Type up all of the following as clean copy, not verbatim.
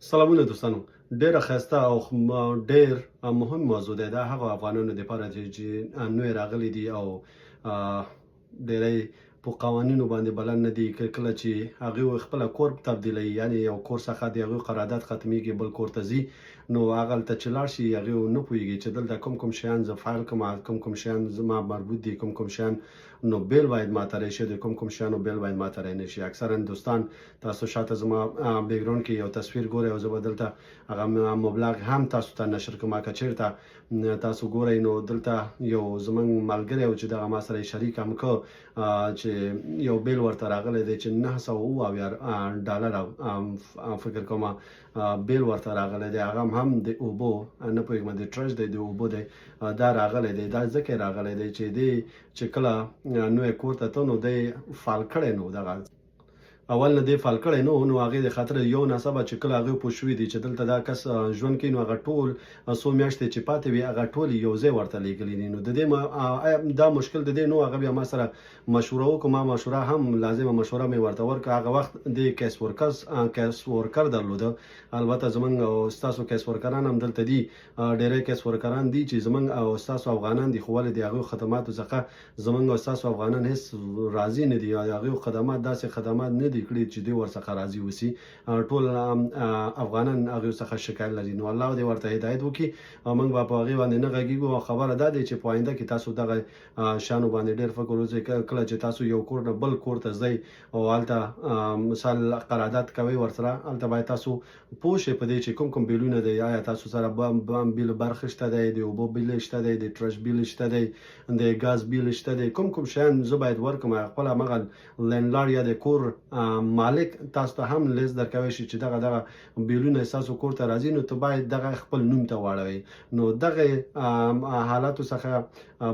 سلامونه دوستانو، ډیره ښایسته او ډیر مهم موضوع دی. دا هغه افغانانو دپاره دی چې نوی راغلي دي او ډیری په قوانینو باندې بلد نه دي. کله چې هغوی خپله کور تبدیلوي، یعنې یو کور څخه د هغوی قرارداد ختمیږي بل کور ته ځي، نو هغلته چې لاړ شي هغوی نه پوهېږي چې دلته کوم شیان زه فایل کړم، کوم شیان زما مربوط دي، کوم شیان نو بیل باید ماته راشي، د کوم شیانو بیل باید ماته رای نه شي. اکثرا دوستان تاسو شاته زما بیکګراوند کې یو تصویر ګورئ او زه به دلته هغه مبلغ هم تاسو ته نشر کوم. که چیرته تاسو ګورئ نو دلته یو زموږ ملګری و چې دغه ما سره یې شریک هم که چې یو بیل ورته راغلی دی چې 970 ډالره فکر کوم بیل ورته راغلی دی. هغه هم د اوبو نه پوهېږم د ټرش دی، د اوبو دی، دا راغلی دی. دا ځکه راغلی دی چې دی چې کله نوی کور ته ته نو دی فال کړی نو دغه اول نه دی فال کړی نو هغې د خاطر یو ناڅاپه چې کله هغوی پوه شوي دي چې دلته دا کس ژوند کوي، نو هغه ټول څو میاشتې چې پاتې وي هغه ټول یو ځای ورته لیږلي دي. نو د دې دا مشکل د دې نو هغه بیا ما سره مشوره وکړه. ما مشوره هم لازمه مشوره مې ورته ورکړه. هغه وخت د کیس ورکر درلوده. البته زموږ او ستاسو کیس ورکران هم دلته دي، ډېری کیس ورکران دي چې زموږ او ستاسو افغانان دي، خو ولې د هغوی خدماتو څخه زموږ او ستاسو افغانان هېڅ راضي نه دي. د هغوی خدمات داسې خدمات نه دي کړي چې دوی ورڅخه راضي اوسي. ټول افغانان هغوی څخه شکایت لري. نو الله دې ورته هدایت وکړي او موږ به په هغې باندې نه غږېږو. او خبره دا دی چې په آینده کې تاسو دغه شیانو باندې ډېر فکر وکړئ. کله چې تاسو یو کور نه بل کور ته ځئ او هلته مثال قرارداد کوئ ورسره، هلته باید تاسو پوه شئ په دې چې کوم بیلونه دی. آیا تاسو سره بیل برخې شته دی، د اوبو بیل شته دی، د ټرش بیل شته دی، د ګاز بیل شته دی، کوم شیان زه باید ورکړم. خپل همغه لینډلارډ یا د کور مالک تاسو ته هم لیست درکوی شي چې دغه بیلونه ستاسو کور ته راځي، نو ته باید دغه خپل نوم ته واړوئ. نو دغه حالاتو څخه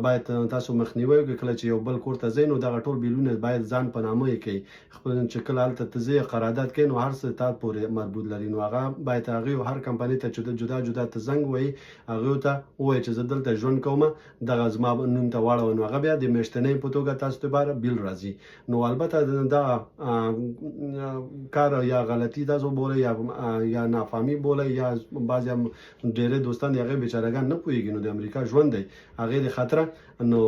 باید تاسو مخنیوی وکړئ. کله چې یو بل کور ته ځئ نو دغه ټول بیلونه باید ځان په نامه یې کوئ. خپل چې کله هلته ته ځئ قرارداد کوئ نو هر څه تا پورې مربوط لري. نو هغه باید هغوی هر کمپنۍ ته چې جدا جدا ته زنګ ووهئ، هغوی ته ووایئ چې زه دلته ژوند کوم، دغه زما نوم ته واړوئ. نو هغه بیا د میاشتنۍ په توګه تاسو لپاره بیل راځي. نو البته دا کار یا غلطي تاسو بولئ یا نافهمي بولئ، یا بعضې هم ډېری دوستان د هغې بیچارهګان نه پوهېږي. نو د امریکا ژوند دی هغې د خاطره نو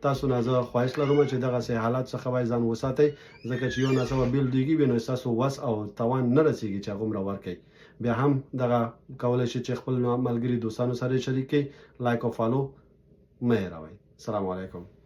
تاسو نه زه خواهش لرم چې دغسې حالات څخه باید ځان وساتئ، ځکه چې یو ناڅاپه بیل دیږي نو ستاسو وس او توان نه رسېږي چې هغومره ورکړئ. بیا هم دغه کولی شئ چې خپل ملګري دوستانو سره یې شریک کړئ. لایک او فالو مه هېروئ. السلام علیکم.